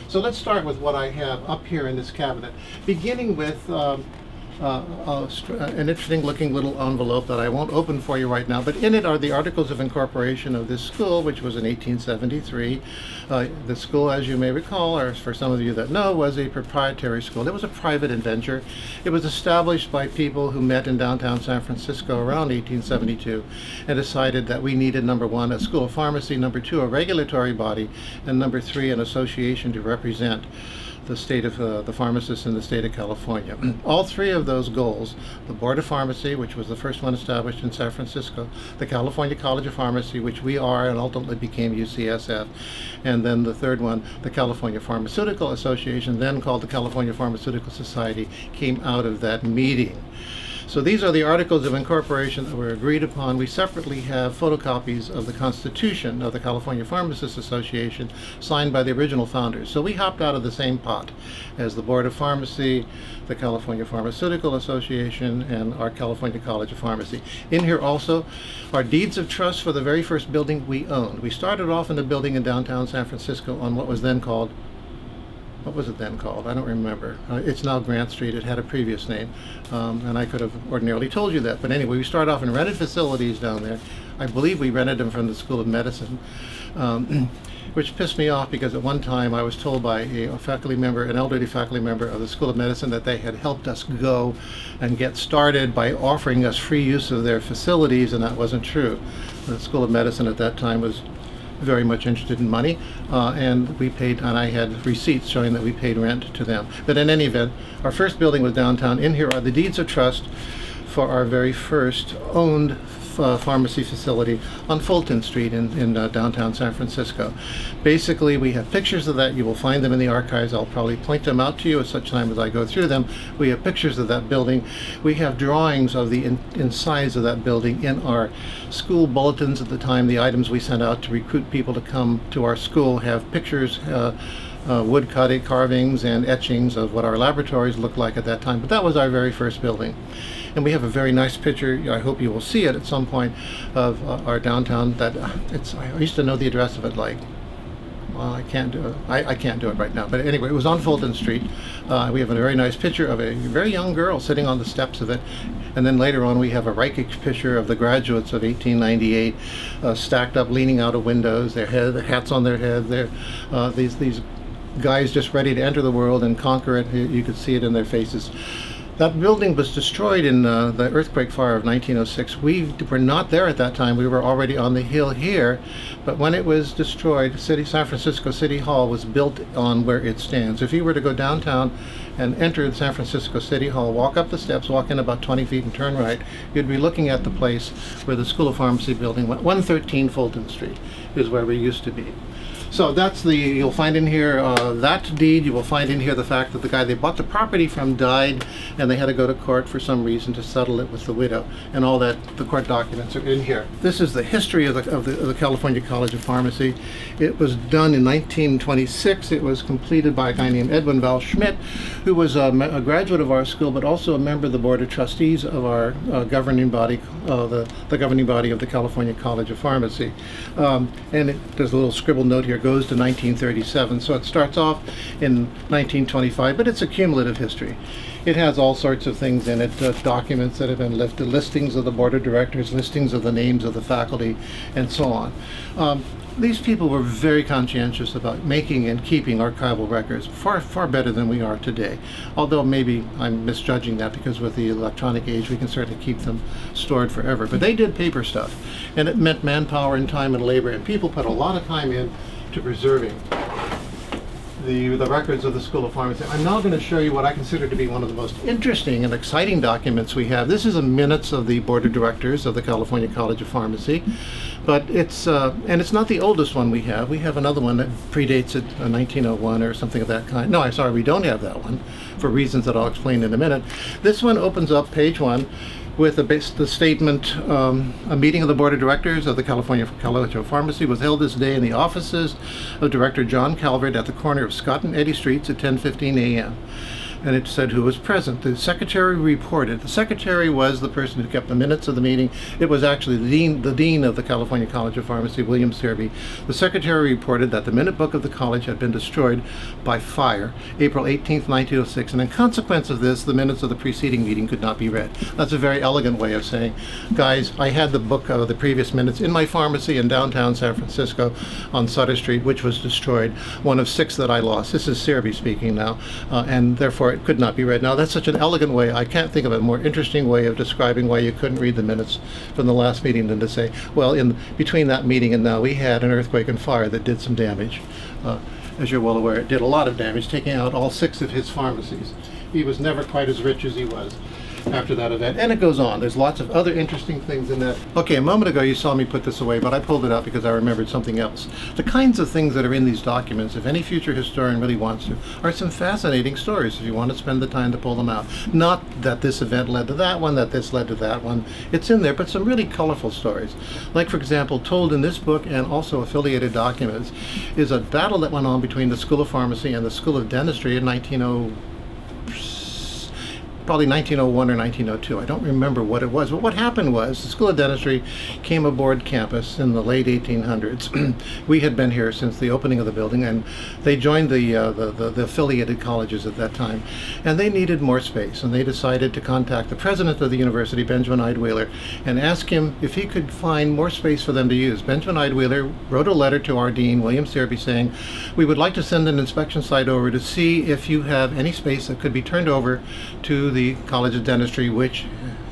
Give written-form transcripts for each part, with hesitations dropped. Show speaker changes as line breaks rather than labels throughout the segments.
So let's start with what I have up here in this cabinet, beginning with an interesting looking little envelope that I won't open for you right now, but in it are the Articles of Incorporation of this school, which was in 1873. The school, as you may recall, or for some of you that know, was a proprietary school. It was a private adventure. It was established by people who met in downtown San Francisco around 1872 and decided that we needed, number one, a school of pharmacy, number two, a regulatory body, and number three, an association to represent the state of the pharmacists in the state of California. All three of those goals, the Board of Pharmacy, which was the first one established in San Francisco, the California College of Pharmacy, which we are and ultimately became UCSF, and then the third one, the California Pharmaceutical Association, then called the California Pharmaceutical Society, came out of that meeting. So these are the Articles of Incorporation that were agreed upon. We separately have photocopies of the Constitution of the California Pharmacists Association signed by the original founders. So we hopped out of the same pot as the Board of Pharmacy, the California Pharmaceutical Association, and our California College of Pharmacy. In here also are deeds of trust for the very first building we owned. We started off in a building in downtown San Francisco on what was then called, what was it then called? I don't remember. It's now Grant Street. It had a previous name, and I could have ordinarily told you that. But anyway, we started off in rented facilities down there. I believe we rented them from the School of Medicine, which pissed me off because at one time I was told by a faculty member, an elderly faculty member of the School of Medicine, that they had helped us go and get started by offering us free use of their facilities, and that wasn't true. The School of Medicine at that time was very much interested in money, and we paid, and I had receipts showing that we paid rent to them. But in any event, our first building was downtown. In here are the deeds of trust for our very first owned pharmacy facility on Fulton Street in downtown San Francisco. Basically, we have pictures of that. You will find them in the archives. I'll probably point them out to you at such time as I go through them. We have pictures of that building. We have drawings of the insides of that building in our school bulletins at the time. The items we sent out to recruit people to come to our school have pictures, wood carvings and etchings of what our laboratories looked like at that time. But that was our very first building. And we have a very nice picture, I hope you will see it at some point, of our downtown. That I used to know the address of it, like, well, I can't do it. I can't do it right now. But anyway, it was on Fulton Street. We have a very nice picture of a very young girl sitting on the steps of it. And then later on, we have a Reichich picture of the graduates of 1898 stacked up, leaning out of windows, their hats on their head. They're these guys just ready to enter the world and conquer it. You could see it in their faces. That building was destroyed in the earthquake fire of 1906. We were not there at that time. We were already on the hill here. But when it was destroyed, San Francisco City Hall was built on where it stands. If you were to go downtown and enter San Francisco City Hall, walk up the steps, walk in about 20 feet and turn right, you'd be looking at the place where the School of Pharmacy building went. 113 Fulton Street is where we used to be. So that's you'll find in here that deed. You will find in here the fact that the guy they bought the property from died, and they had to go to court for some reason to settle it with the widow, and all that. The court documents are in here. This is the history of the California College of Pharmacy. It was done in 1926. It was completed by a guy named Edwin Val Schmidt, who was a graduate of our school, but also a member of the Board of Trustees of our governing body, the governing body of the California College of Pharmacy. And there's a little scribbled note here. Goes to 1937, so it starts off in 1925, but it's a cumulative history. It has all sorts of things in it, documents that have been lifted, listings of the board of directors, listings of the names of the faculty, and so on. These people were very conscientious about making and keeping archival records, far better than we are today. Although maybe I'm misjudging that, because with the electronic age we can certainly keep them stored forever. But they did paper stuff, and it meant manpower and time and labor, and people put a lot of time in to preserving the records of the School of Pharmacy. I'm now going to show you what I consider to be one of the most interesting and exciting documents we have. This is a minutes of the Board of Directors of the California College of Pharmacy, but it's not the oldest one we have. We have another one that predates it, 1901 or something of that kind. No, I'm sorry, we don't have that one, for reasons that I'll explain in a minute. This one opens up page 1 with the statement, a meeting of the Board of Directors of the California College of Pharmacy was held this day in the offices of Director John Calvert at the corner of Scott and Eddy Streets at 10:15 a.m. and it said who was present. The secretary reported. The secretary was the person who kept the minutes of the meeting. It was actually the dean of the California College of Pharmacy, William Serby. The secretary reported that the minute book of the college had been destroyed by fire April 18th, 1906, and in consequence of this, the minutes of the preceding meeting could not be read. That's a very elegant way of saying, guys, I had the book of the previous minutes in my pharmacy in downtown San Francisco on Sutter Street, which was destroyed, one of 6 that I lost. This is Serby speaking now, and therefore it could not be read. Now, that's such an elegant way. I can't think of a more interesting way of describing why you couldn't read the minutes from the last meeting than to say, well, in between that meeting and now, we had an earthquake and fire that did some damage. As you're well aware, it did a lot of damage, taking out all 6 of his pharmacies. He was never quite as rich as he was after that event. And it goes on. There's lots of other interesting things in that. Okay, a moment ago you saw me put this away, but I pulled it out because I remembered something else. The kinds of things that are in these documents, if any future historian really wants to, are some fascinating stories if you want to spend the time to pull them out. Not that this event led to that one, that this led to that one. It's in there, but some really colorful stories. Like, for example, told in this book and also affiliated documents is a battle that went on between the School of Pharmacy and the School of Dentistry in probably 1901 or 1902. I don't remember what it was, but what happened was the School of Dentistry came aboard campus in the late 1800s. We had been here since the opening of the building, and they joined the affiliated colleges at that time, and they needed more space, and they decided to contact the president of the university, Benjamin Wheeler, and ask him if he could find more space for them to use. Benjamin Wheeler wrote a letter to our dean, William Serby, saying, we would like to send an inspection site over to see if you have any space that could be turned over to the College of Dentistry, which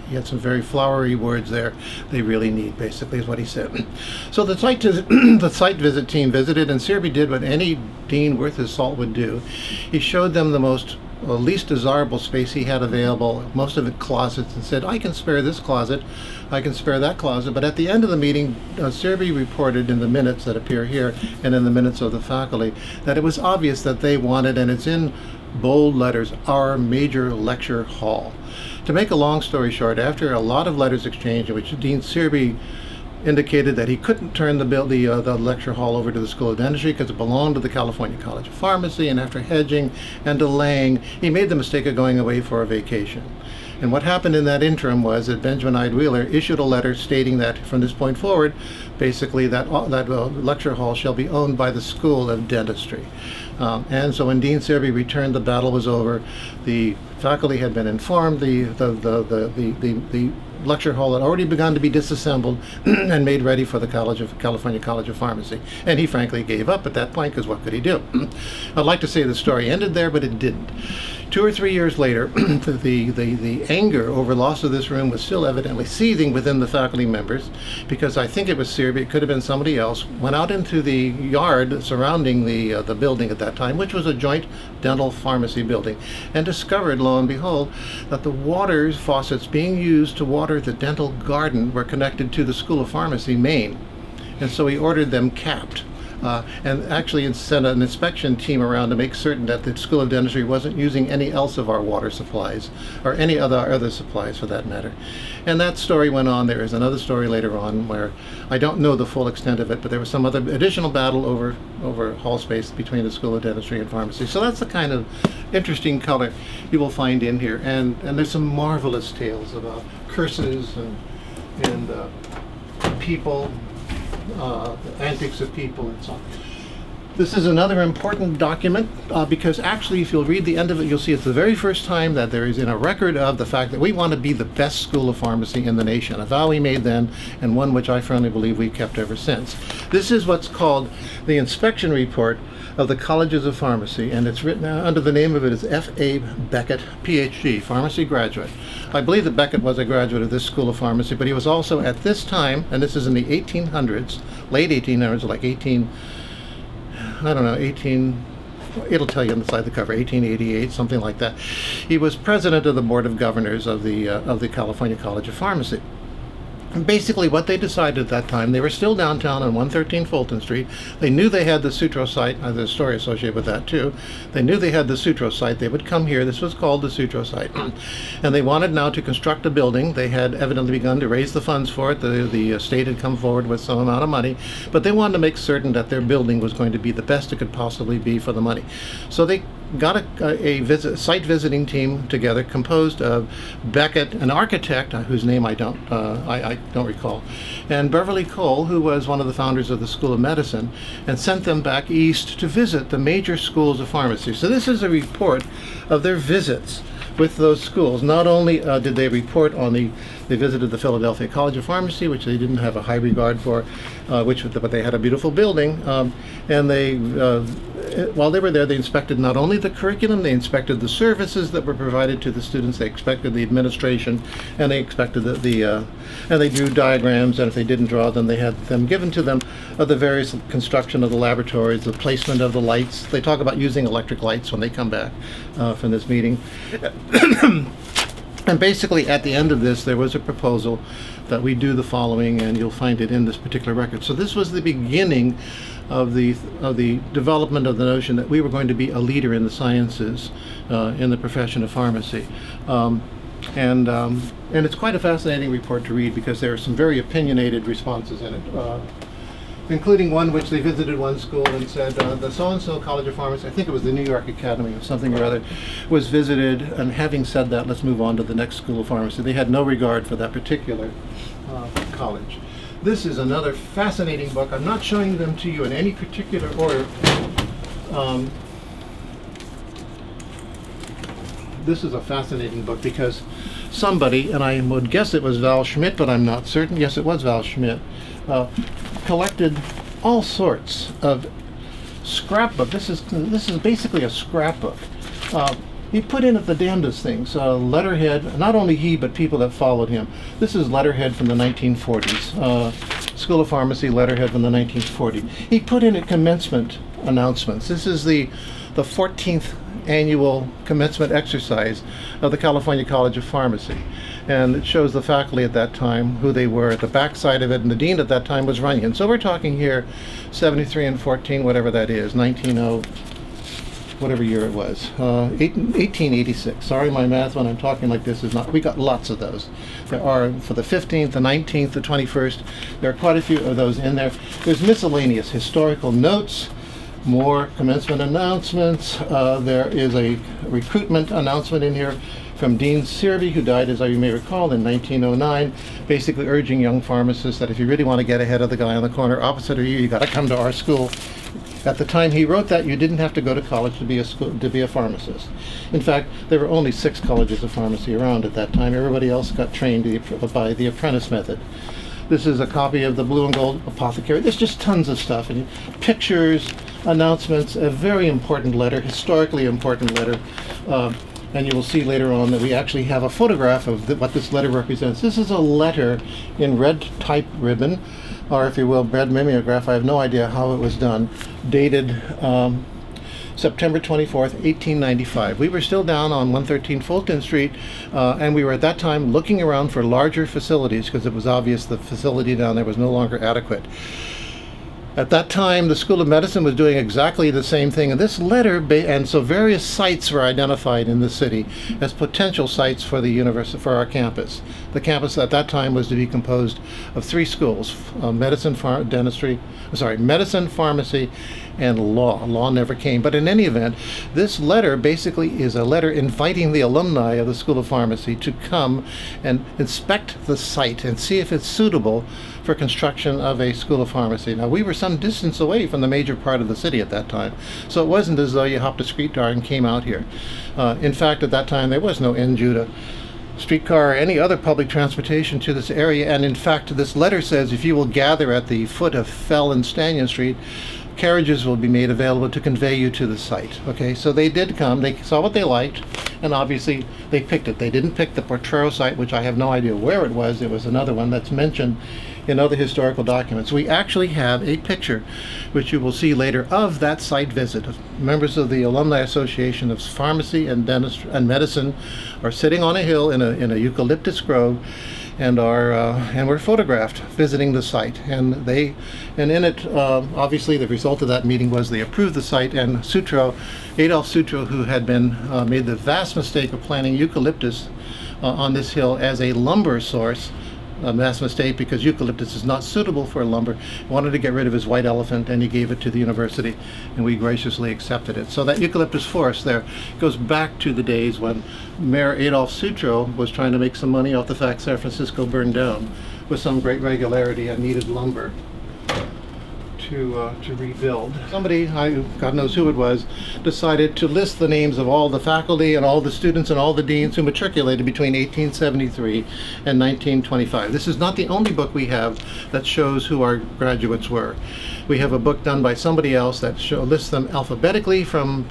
he had some very flowery words there, they really need, basically, is what he said. So the site visit team visited, and Serby did what any dean worth his salt would do. He showed them the least desirable space he had available, most of it closets, and said, I can spare this closet, I can spare that closet. But at the end of the meeting, Serby reported in the minutes that appear here and in the minutes of the faculty that it was obvious that they wanted, and it's in bold letters, our major lecture hall. To make a long story short, after a lot of letters exchanged in which Dean Serby indicated that he couldn't turn the lecture hall over to the School of Dentistry because it belonged to the California College of Pharmacy, and after hedging and delaying, he made the mistake of going away for a vacation. And what happened in that interim was that Benjamin Wheeler issued a letter stating that from this point forward, basically that lecture hall shall be owned by the School of Dentistry. And so when Dean Serby returned, the battle was over. The faculty had been informed. The lecture hall had already begun to be disassembled and made ready for the California College of Pharmacy. And he frankly gave up at that point, because what could he do? I'd like to say the story ended there, but it didn't. 2 or 3 years later, the anger over loss of this room was still evidently seething within the faculty members, because I think it was Serby, it could have been somebody else, went out into the yard surrounding the building at that time, which was a joint dental pharmacy building, and discovered, lo and behold, that the water faucets being used to water the dental garden were connected to the School of Pharmacy main. And so he ordered them capped. And actually sent an inspection team around to make certain that the School of Dentistry wasn't using any else of our water supplies, or any other supplies for that matter. And that story went on. There is another story later on where I don't know the full extent of it, but there was some other additional battle over hall space between the School of Dentistry and Pharmacy. So that's the kind of interesting color you will find in here. And there's some marvelous tales about curses and people, the antics of people and so on. This is another important document because actually if you'll read the end of it, you'll see it's the very first time that there is in a record of the fact that we want to be the best school of pharmacy in the nation, a vow we made then and one which I firmly believe we've kept ever since. This is what's called the inspection report of the colleges of pharmacy, and it's written under the name of it as F.A. Beckett, Ph.D., pharmacy graduate. I believe that Beckett was a graduate of this school of pharmacy, but he was also at this time, and this is in the 1800s, late 1800s, like 18, it'll tell you on the side of the cover, 1888, something like that. He was president of the Board of Governors of the California College of Pharmacy. And basically what they decided at that time, they were still downtown on 113 Fulton Street. They knew they had the Sutro site, there's a story associated with that too. They knew they had the Sutro site, they would come here, this was called the Sutro site. And they wanted now to construct a building. They had evidently begun to raise the funds for it. The state had come forward with some amount of money, but they wanted to make certain that their building was going to be the best it could possibly be for the money. So they got a site visiting team together composed of Beckett, an architect whose name I don't recall, and Beverly Cole, who was one of the founders of the School of Medicine, and sent them back east to visit the major schools of pharmacy. So this is a report of their visits with those schools. Not only did they report on they visited the Philadelphia College of Pharmacy, which they didn't have a high regard for, but they had a beautiful building, and they, while they were there, they inspected not only the curriculum, they inspected the services that were provided to the students, they inspected the administration, and they inspected and they drew diagrams, and if they didn't draw them, they had them given to them of the various construction of the laboratories, the placement of the lights. They talk about using electric lights when they come back from this meeting. And basically, at the end of this, there was a proposal that we do the following, and you'll find it in this particular record. So this was the beginning of the development of the notion that we were going to be a leader in the sciences in the profession of pharmacy. And it's quite a fascinating report to read because there are some very opinionated responses in it. Including one which they visited one school and said the so-and-so College of Pharmacy, I think it was the New York Academy or something or other, was visited, and having said that, let's move on to the next School of Pharmacy. They had no regard for that particular college. This is another fascinating book. I'm not showing them to you in any particular order. This is a fascinating book because somebody, and I would guess it was Val Schmidt, but I'm not certain. Yes, it was Val Schmidt. Collected all sorts of scrapbook. This is basically a scrapbook. He put in the damnedest things. Letterhead, not only he, but people that followed him. This is letterhead from the 1940s. School of Pharmacy letterhead from the 1940s. He put in at commencement announcements. This is the 14th annual commencement exercise of the California College of Pharmacy. And it shows the faculty at that time, who they were at the back side of it, and the dean at that time was Runyon. So we're talking here 73 and 14, whatever that is, 1900, whatever year it was, 1886. Sorry, my math when I'm talking like this is not, we got lots of those. There are, for the 15th, the 19th, the 21st, there are quite a few of those in there. There's miscellaneous historical notes, more commencement announcements. There is a recruitment announcement in here from Dean Searby, who died, as you may recall, in 1909, basically urging young pharmacists that if you really want to get ahead of the guy on the corner opposite of you got to come to our school. At the time he wrote that, you didn't have to go to college to be a pharmacist. In fact, there were only 6 colleges of pharmacy around at that time. Everybody else got trained by the apprentice method. This is a copy of the Blue and Gold Apothecary. There's just tons of stuff, and pictures, announcements, a very important letter, historically important letter. And you will see later on that we actually have a photograph of what this letter represents. This is a letter in red type ribbon, or if you will, red mimeograph. I have no idea how it was done. Dated September 24th, 1895. We were still down on 113 Fulton Street, and we were at that time looking around for larger facilities because it was obvious the facility down there was no longer adequate. At that time, the School of Medicine was doing exactly the same thing. And this letter, and so various sites were identified in the city as potential sites for the university, for our campus. The campus at that time was to be composed of 3 schools: medicine, medicine, pharmacy, and law. Law never came. But in any event, this letter basically is a letter inviting the alumni of the School of Pharmacy to come and inspect the site and see if it's suitable for construction of a School of Pharmacy. Now, we were some distance away from the major part of the city at that time, so it wasn't as though you hopped a streetcar and came out here. In fact, at that time, there was no N-Judah streetcar or any other public transportation to this area, and in fact, this letter says if you will gather at the foot of Fell and Stanton Street, carriages will be made available to convey you to the site. Okay, so they did come, they saw what they liked, and obviously they picked it. They didn't pick the Potrero site, which I have no idea where it was. It was another one that's mentioned in other historical documents. We actually have a picture, which you will see later, of that site visit. Members of the Alumni Association of Pharmacy and Dentistry and Medicine are sitting on a hill in a eucalyptus grove, and were photographed visiting the site. And in it, obviously, the result of that meeting was they approved the site. And Adolf Sutro, who had been made the vast mistake of planting eucalyptus on this hill as a lumber source, a mass mistake because eucalyptus is not suitable for lumber. He wanted to get rid of his white elephant, and he gave it to the university, and we graciously accepted it. So that eucalyptus forest there goes back to the days when Mayor Adolph Sutro was trying to make some money off the fact San Francisco burned down with some great regularity and needed lumber to rebuild. Somebody, God knows who it was, decided to list the names of all the faculty and all the students and all the deans who matriculated between 1873 and 1925. This is not the only book we have that shows who our graduates were. We have a book done by somebody else that lists them alphabetically from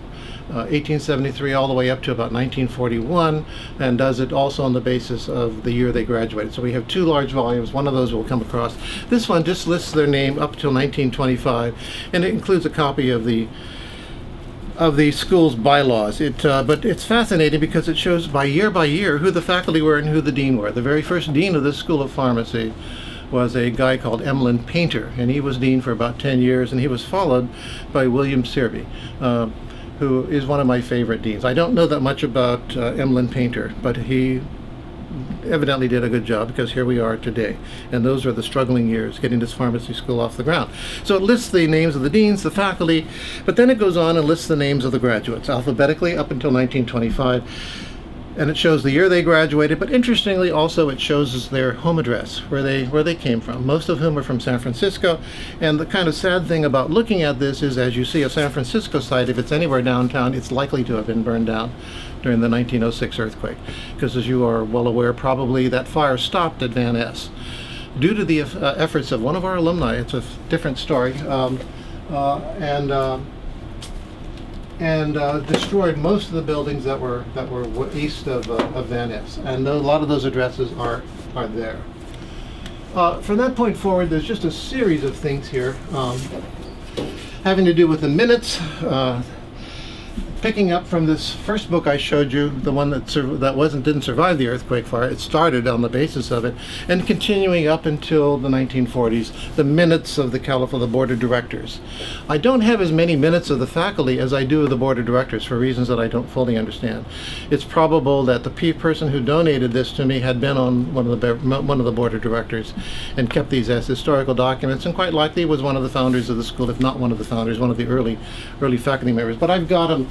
1873 all the way up to about 1941, and does it also on the basis of the year they graduated. So we have two large volumes. One of those will come across. This one just lists their name up till 1925, and it includes a copy of the school's bylaws. But it's fascinating because it shows by year who the faculty were and who the dean were. The very first dean of this school of pharmacy was a guy called Emlyn Painter, and he was dean for about 10 years, and he was followed by William Searby, who is one of my favorite deans. I don't know that much about Emlyn Painter, but he evidently did a good job, because here we are today. And those are the struggling years, getting this pharmacy school off the ground. So it lists the names of the deans, the faculty, but then it goes on and lists the names of the graduates, alphabetically up until 1925. And it shows the year they graduated, but interestingly also it shows us their home address, where they came from, most of whom are from San Francisco. And the kind of sad thing about looking at this is, as you see a San Francisco site, if it's anywhere downtown, it's likely to have been burned down during the 1906 earthquake, because as you are well aware, probably that fire stopped at Van Ness. Due to the efforts of one of our alumni, it's a different story, and destroyed most of the buildings that were east of Van Ness, and a lot of those addresses are there. From that point forward, there's just a series of things here having to do with the minutes. Picking up from this first book I showed you, the one that didn't survive the earthquake fire, it started on the basis of it, and continuing up until the 1940s, the minutes of the board of directors. I don't have as many minutes of the faculty as I do of the board of directors, for reasons that I don't fully understand. It's probable that the person who donated this to me had been on one of the board of directors and kept these as historical documents, and quite likely was one of the founders of the school, if not one of the founders, one of the early faculty members. But I've got them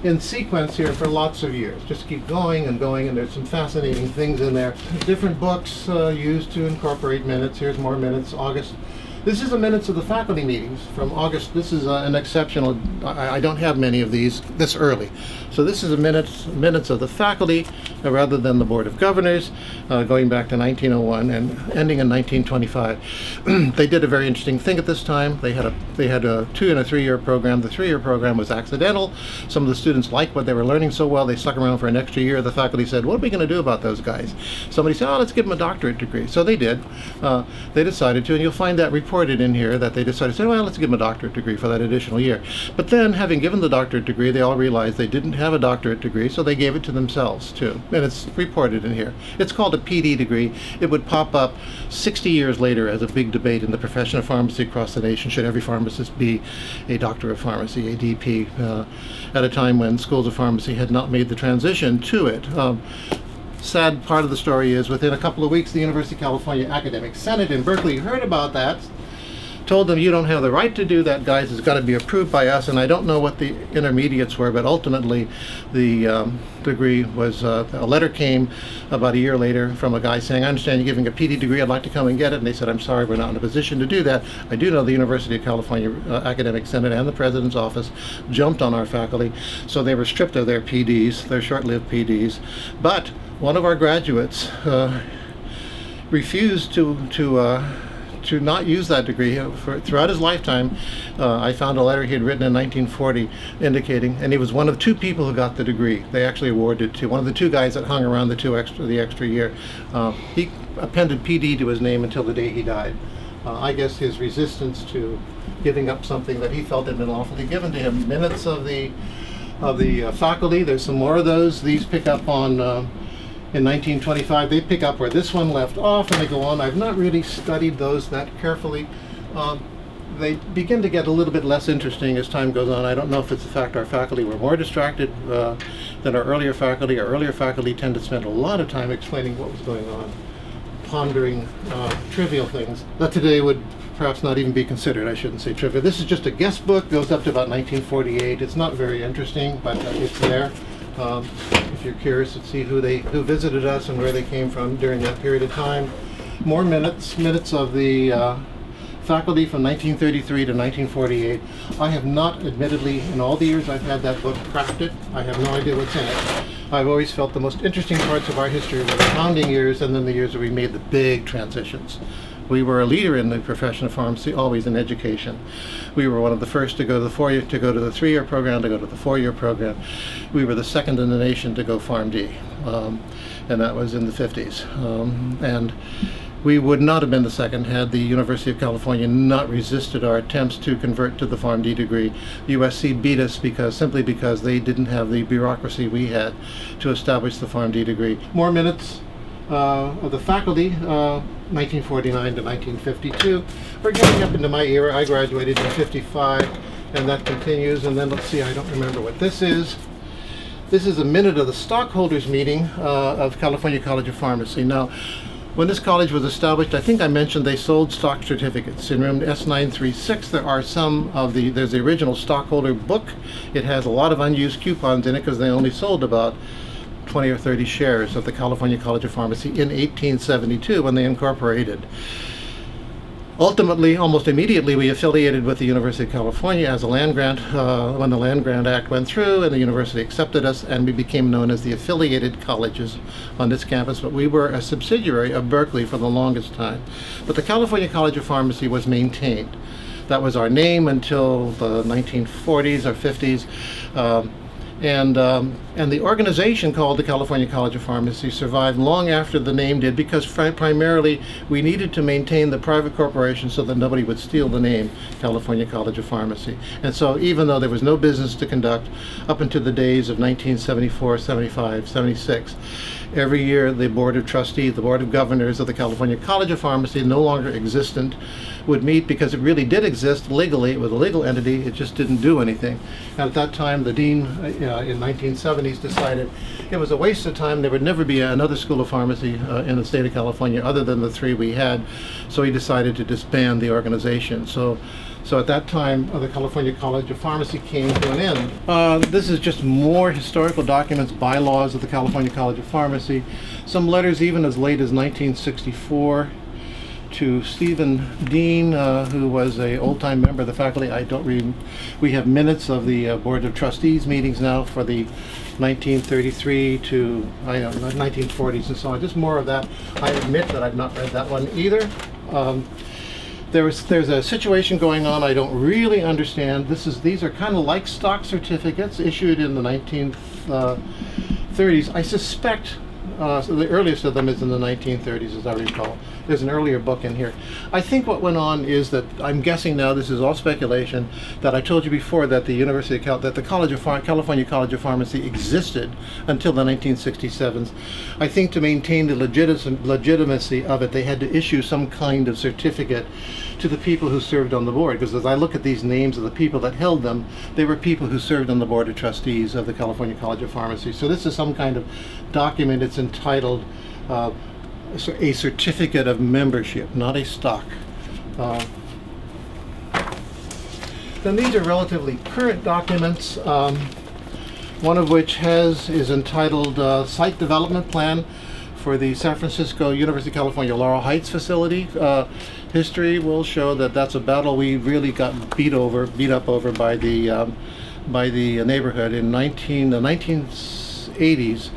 in sequence here for lots of years. Just keep going, and there's some fascinating things in there. Different books used to incorporate minutes. Here's more minutes. August. This is the minutes of the faculty meetings from August. This is an exceptional, I don't have many of these this early. So this is the minutes of the faculty rather than the Board of Governors, going back to 1901 and ending in 1925. They did a very interesting thing at this time. They had a 2- and 3-year program. The 3-year program was accidental. Some of the students liked what they were learning so well, they stuck around for an extra year. The faculty said, what are we going to do about those guys? Somebody said, oh, let's give them a doctorate degree. So they did. They decided to, and you'll find that reported in here, that they decided to say, well, let's give them a doctorate degree for that additional year. But then, having given the doctorate degree, they all realized they didn't have a doctorate degree, so they gave it to themselves too. And it's reported in here. It's called a PD degree. It would pop up 60 years later as a big debate in the profession of pharmacy across the nation. Should every pharmacist be a doctor of pharmacy, a DP, at a time when schools of pharmacy had not made the transition to it. Sad part of the story is, within a couple of weeks, the University of California Academic Senate in Berkeley heard about that, told them, you don't have the right to do that, guys. It's got to be approved by us. And I don't know what the intermediates were, but ultimately the degree was, a letter came about a year later from a guy saying, I understand you're giving a PD degree, I'd like to come and get it. And they said, I'm sorry, we're not in a position to do that. I do know the University of California Academic Senate and the President's office jumped on our faculty, so they were stripped of their PDs, their short-lived PDs. But one of our graduates refused to not use that degree throughout his lifetime. I found a letter he had written in 1940 indicating, and he was one of 2 people who got the degree. They actually awarded to one of the 2 guys that hung around the extra year. He appended PD to his name until the day he died. I guess his resistance to giving up something that he felt had been lawfully given to him. Minutes of the faculty. There's some more of those. These pick up on. In 1925, they pick up where this one left off, and they go on. I've not really studied those that carefully. They begin to get a little bit less interesting as time goes on. I don't know if it's the fact our faculty were more distracted than our earlier faculty. Our earlier faculty tend to spend a lot of time explaining what was going on. pondering trivial things that today would perhaps not even be considered. I shouldn't say trivial. This is just a guest book, goes up to about 1948. It's not very interesting, but it's there. If you're curious to see who visited us and where they came from during that period of time. More minutes of the faculty from 1933 to 1948. I have not, admittedly, in all the years I've had that book, cracked it. I have no idea what's in it. I've always felt the most interesting parts of our history were the founding years and then the years where we made the big transitions. We were a leader in the profession of pharmacy, always in education. We were one of the first to go to the 3-year program, to go to the 4-year program. We were the second in the nation to go PharmD, and that was in the 50s. And we would not have been the second had the University of California not resisted our attempts to convert to the PharmD degree. The USC beat us simply because they didn't have the bureaucracy we had to establish the PharmD degree. More minutes of the faculty, 1949 to 1952. We're getting up into my era. I graduated in 55, and that continues. And then let's see, I don't remember what this is. This is a minute of the stockholders meeting of California College of Pharmacy. Now, when this college was established, I think I mentioned they sold stock certificates. In room S936, there are there's the original stockholder book. It has a lot of unused coupons in it because they only sold about 20 or 30 shares of the California College of Pharmacy in 1872 when they incorporated. Ultimately, almost immediately, we affiliated with the University of California as a land grant when the Land Grant Act went through, and the university accepted us, and we became known as the affiliated colleges on this campus. But we were a subsidiary of Berkeley for the longest time. But the California College of Pharmacy was maintained. That was our name until the 1940s or 50s. And the organization called the California College of Pharmacy survived long after the name did, because primarily we needed to maintain the private corporation so that nobody would steal the name California College of Pharmacy. And so even though there was no business to conduct up until the days of 1974, 75, 76, every year the Board of Trustees, the Board of Governors of the California College of Pharmacy, no longer existent, would meet because it really did exist legally. It was a legal entity, it just didn't do anything. And at that time, the dean in 1970s decided it was a waste of time. There would never be another school of pharmacy in the state of California other than the 3 we had. So he decided to disband the organization. So at that time, the California College of Pharmacy came to an end. This is just more historical documents, bylaws of the California College of Pharmacy. Some letters even as late as 1964 to Stephen Dean, who was an old-time member of the faculty. We have minutes of the Board of Trustees meetings now for the 1933 to 1940s and so on. Just more of that. I admit that I've not read that one either. There's a situation going on I don't really understand. These are kind of like stock certificates issued in the 1930s. I suspect so the earliest of them is in the 1930s, as I recall. There's an earlier book in here. I think what went on is that, I'm guessing now, this is all speculation, that I told you before that the California College of Pharmacy existed until the 1967s. I think to maintain the legitimacy of it, they had to issue some kind of certificate to the people who served on the board, because as I look at these names of the people that held them, they were people who served on the Board of Trustees of the California College of Pharmacy. So this is some kind of document. It's entitled a certificate of membership, not a stock. Then these are relatively current documents, one of which is entitled Site Development Plan for the San Francisco University of California Laurel Heights facility. History will show that that's a battle we really got beat up over by the neighborhood in the 1980s.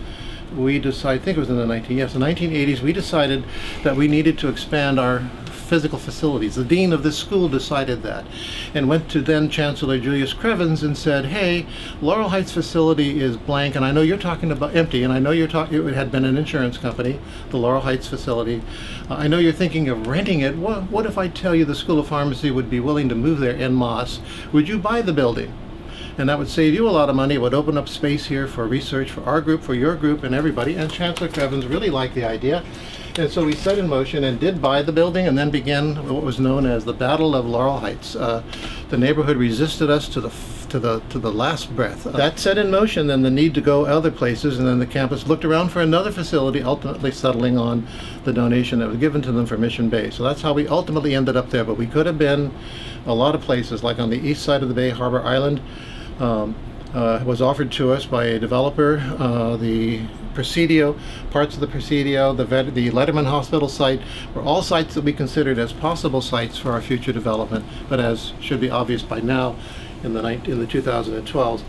I think it was in the 1980s, we decided that we needed to expand our physical facilities. The dean of this school decided that and went to then Chancellor Julius Crevens and said, hey, Laurel Heights facility is blank, and I know you're talking about empty, and I know it had been an insurance company, the Laurel Heights facility. I know you're thinking of renting it. What if I tell you the School of Pharmacy would be willing to move there en masse? Would you buy the building? And that would save you a lot of money. It would open up space here for research for our group, for your group, and everybody. And Chancellor Crevens really liked the idea. And so we set in motion and did buy the building, and then began what was known as the Battle of Laurel Heights. The neighborhood resisted us to the last breath. That set in motion then the need to go other places, and then the campus looked around for another facility, ultimately settling on the donation that was given to them for Mission Bay. So that's how we ultimately ended up there. But we could have been a lot of places, like on the east side of the bay, Harbor Island. Was offered to us by a developer. The Presidio, parts of the Presidio, the Letterman Hospital site were all sites that we considered as possible sites for our future development. But as should be obvious by now, in the 2012s,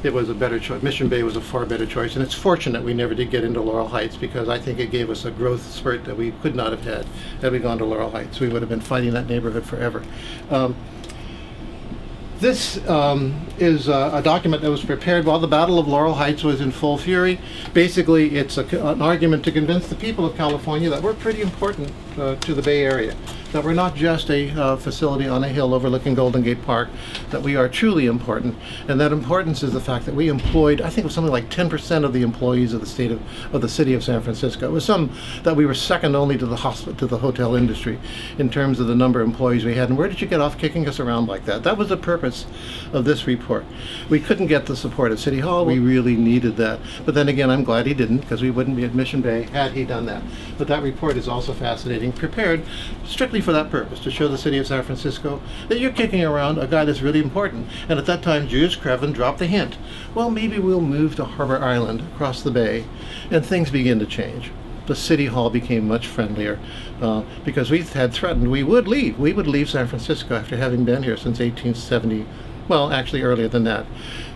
it was a better choice. Mission Bay was a far better choice, and it's fortunate we never did get into Laurel Heights, because I think it gave us a growth spurt that we could not have had we gone to Laurel Heights. We would have been fighting that neighborhood forever. This is a document that was prepared while the Battle of Laurel Heights was in full fury. Basically, it's an argument to convince the people of California that we're pretty important to the Bay Area, that we're not just a facility on a hill overlooking Golden Gate Park, that we are truly important. And that importance is the fact that we employed, I think it was something like 10% of the employees of the city of San Francisco. It was that we were second only to the hotel industry in terms of the number of employees we had. And where did you get off kicking us around like that? That was the purpose of this report. We couldn't get the support at City Hall. We really needed that. But then again, I'm glad he didn't, because we wouldn't be at Mission Bay had he done that. But that report is also fascinating, prepared strictly for that purpose, to show the city of San Francisco that you're kicking around a guy that's really important. And at that time, Julius Crevin dropped the hint, well, maybe we'll move to Harbor Island across the bay, and things begin to change. The City Hall became much friendlier, because we had threatened we would leave. We would leave San Francisco after having been here since 1870, well, actually earlier than that,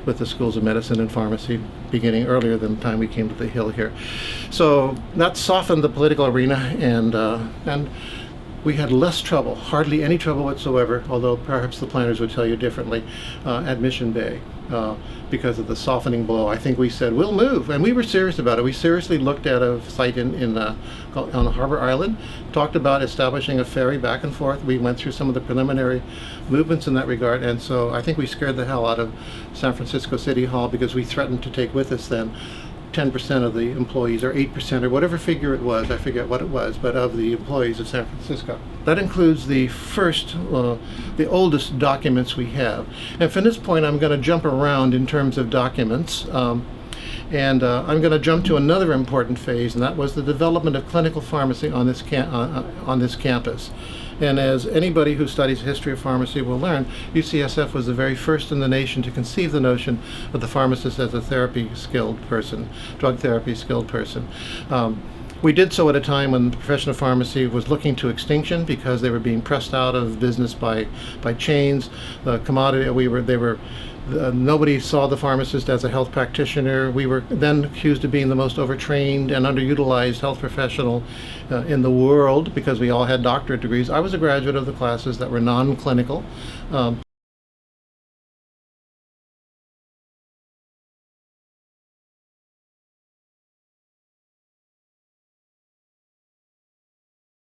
with the schools of medicine and pharmacy beginning earlier than the time we came to the Hill here. So that softened the political arena, and we had less trouble, hardly any trouble whatsoever, although perhaps the planners would tell you differently, at Mission Bay, because of the softening blow. I think we said, we'll move, and we were serious about it. We seriously looked at a site on Harbor Island, talked about establishing a ferry back and forth. We went through some of the preliminary movements in that regard, and so I think we scared the hell out of San Francisco City Hall, because we threatened to take with us then 10% of the employees, or 8%, or whatever figure it was, I forget what it was, but of the employees of San Francisco. That includes the oldest documents we have. And from this point, I'm going to jump around in terms of documents, and I'm going to jump to another important phase, and that was the development of clinical pharmacy on this campus. And as anybody who studies history of pharmacy will learn, UCSF was the very first in the nation to conceive the notion of the pharmacist as a drug therapy skilled person. We did so at a time when the profession of pharmacy was looking to extinction, because they were being pressed out of business by chains. The commodity, nobody saw the pharmacist as a health practitioner. We were then accused of being the most overtrained and underutilized health professional in the world, because we all had doctorate degrees. I was a graduate of the classes that were non-clinical.